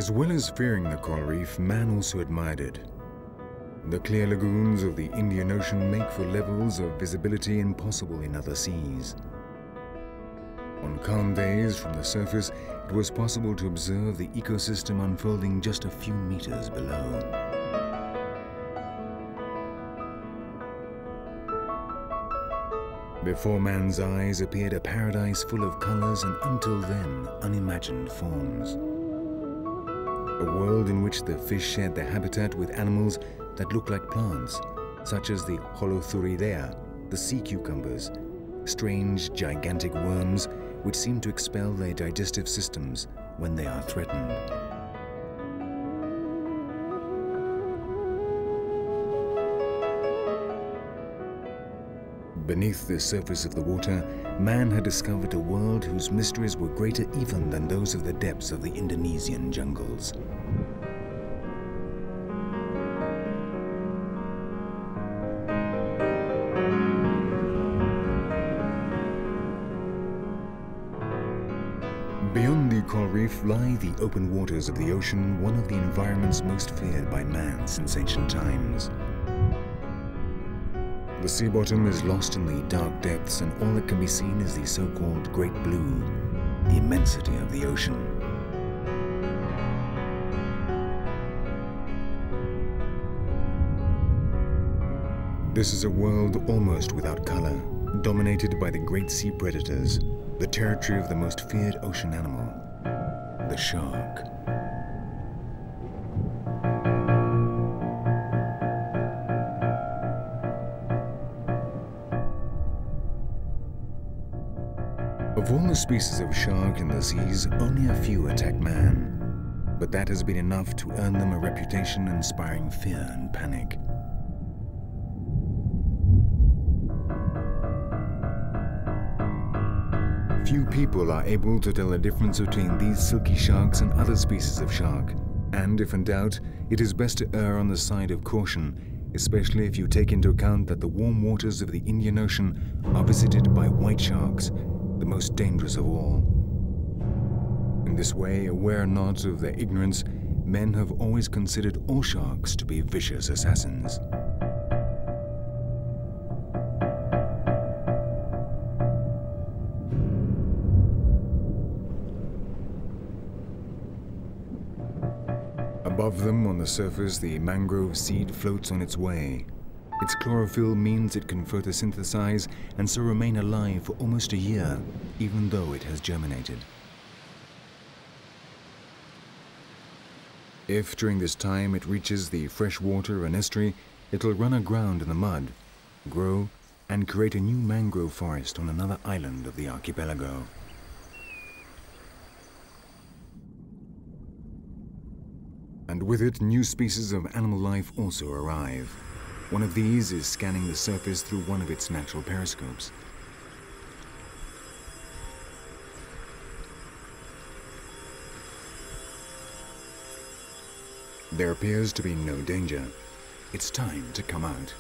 As well as fearing the coral reef, man also admired it. The clear lagoons of the Indian Ocean make for levels of visibility impossible in other seas. On calm days from the surface, it was possible to observe the ecosystem unfolding just a few meters below. Before man's eyes appeared a paradise full of colors and until then unimagined forms. A world in which the fish shared their habitat with animals that look like plants, such as the Holothuridae, the sea cucumbers, strange gigantic worms which seem to expel their digestive systems when they are threatened. Beneath the surface of the water, man had discovered a world whose mysteries were greater even than those of the depths of the Indonesian jungles. Beyond the coral reef lie the open waters of the ocean, one of the environments most feared by man since ancient times. The sea bottom is lost in the dark depths, and all that can be seen is the so-called Great Blue, the immensity of the ocean. This is a world almost without color, dominated by the great sea predators, the territory of the most feared ocean animal, the shark. Of all the species of shark in the seas, only a few attack man, but that has been enough to earn them a reputation inspiring fear and panic. Few people are able to tell the difference between these silky sharks and other species of shark, and if in doubt, it is best to err on the side of caution, especially if you take into account that the warm waters of the Indian Ocean are visited by white sharks, the most dangerous of all. In this way, aware not of their ignorance, men have always considered all sharks to be vicious assassins. Above them on the surface, the mangrove seed floats on its way. Its chlorophyll means it can photosynthesize and so remain alive for almost a year, even though it has germinated. If during this time it reaches the fresh water and estuary, it'll run aground in the mud, grow, and create a new mangrove forest on another island of the archipelago. And with it, new species of animal life also arrive. One of these is scanning the surface through one of its natural periscopes. There appears to be no danger. It's time to come out.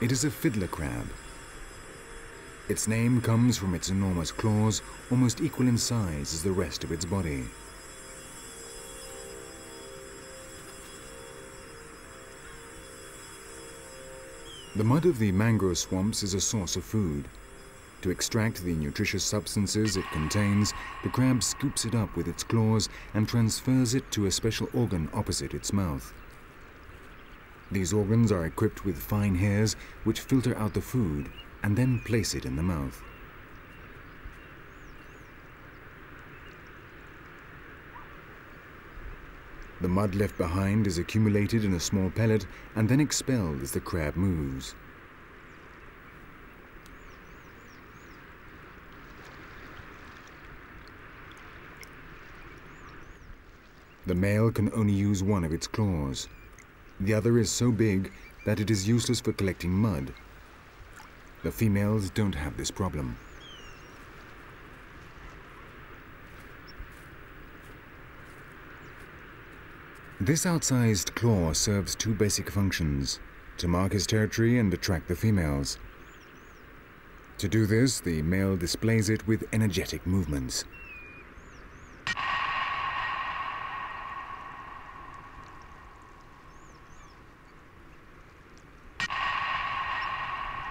It is a fiddler crab. Its name comes from its enormous claws, almost equal in size as the rest of its body. The mud of the mangrove swamps is a source of food. To extract the nutritious substances it contains, the crab scoops it up with its claws and transfers it to a special organ opposite its mouth. These organs are equipped with fine hairs which filter out the food and then place it in the mouth. The mud left behind is accumulated in a small pellet and then expelled as the crab moves. The male can only use one of its claws. The other is so big that it is useless for collecting mud. The females don't have this problem. This outsized claw serves two basic functions: to mark his territory and attract the females. To do this, the male displays it with energetic movements.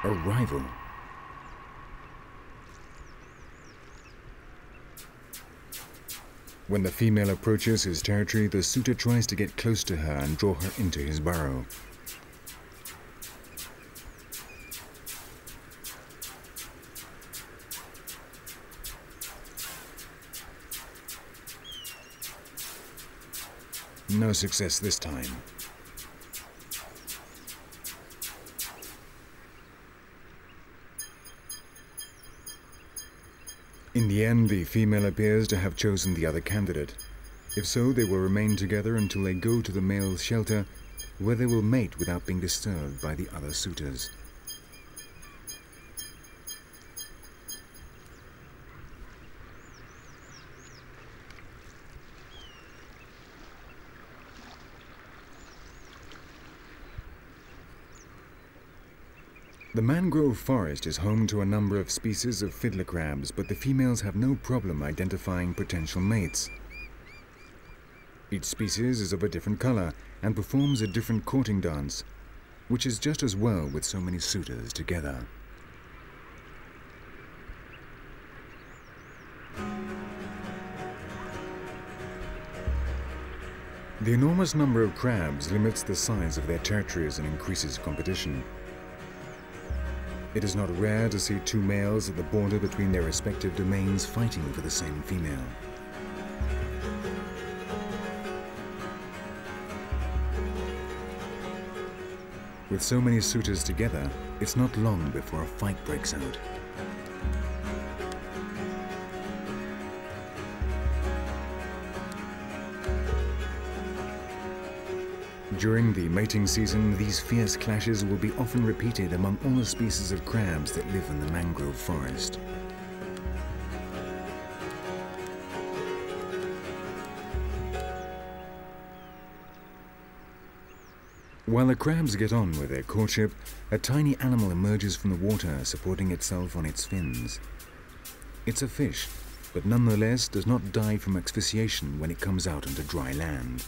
Arrival. When the female approaches his territory, the suitor tries to get close to her and draw her into his burrow. No success this time. In the end, the female appears to have chosen the other candidate. If so, they will remain together until they go to the male's shelter, where they will mate without being disturbed by the other suitors. The mangrove forest is home to a number of species of fiddler crabs, but the females have no problem identifying potential mates. Each species is of a different color and performs a different courting dance, which is just as well with so many suitors together. The enormous number of crabs limits the size of their territories and increases competition. It is not rare to see two males at the border between their respective domains fighting for the same female. With so many suitors together, it's not long before a fight breaks out. During the mating season, these fierce clashes will be often repeated among all the species of crabs that live in the mangrove forest. While the crabs get on with their courtship, a tiny animal emerges from the water, supporting itself on its fins. It's a fish, but nonetheless does not die from asphyxiation when it comes out onto dry land.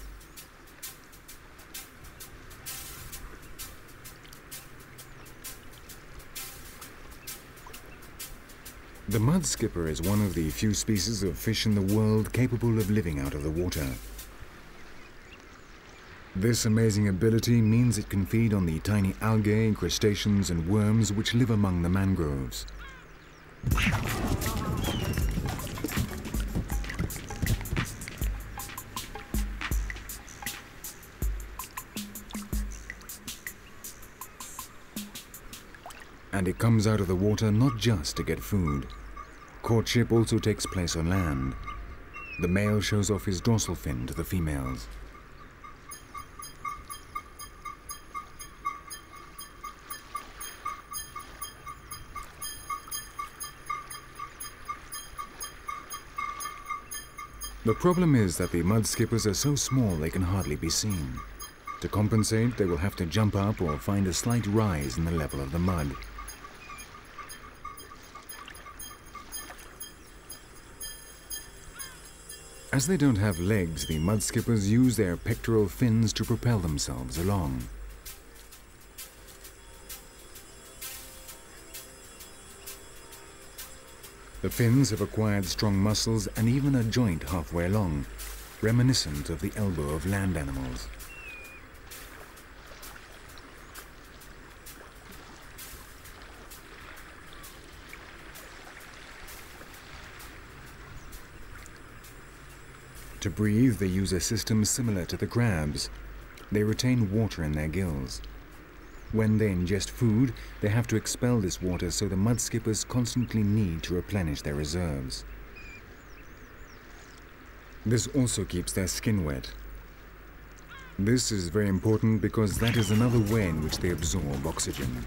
The mud skipper is one of the few species of fish in the world capable of living out of the water. This amazing ability means it can feed on the tiny algae, crustaceans and worms which live among the mangroves. And it comes out of the water not just to get food. Courtship also takes place on land. The male shows off his dorsal fin to the females. The problem is that the mud skippers are so small they can hardly be seen. To compensate, they will have to jump up or find a slight rise in the level of the mud. As they don't have legs, the mud skippers use their pectoral fins to propel themselves along. The fins have acquired strong muscles and even a joint halfway along, reminiscent of the elbow of land animals. To breathe, they use a system similar to the crabs. They retain water in their gills. When they ingest food, they have to expel this water, so the mud skippers constantly need to replenish their reserves. This also keeps their skin wet. This is very important because that is another way in which they absorb oxygen.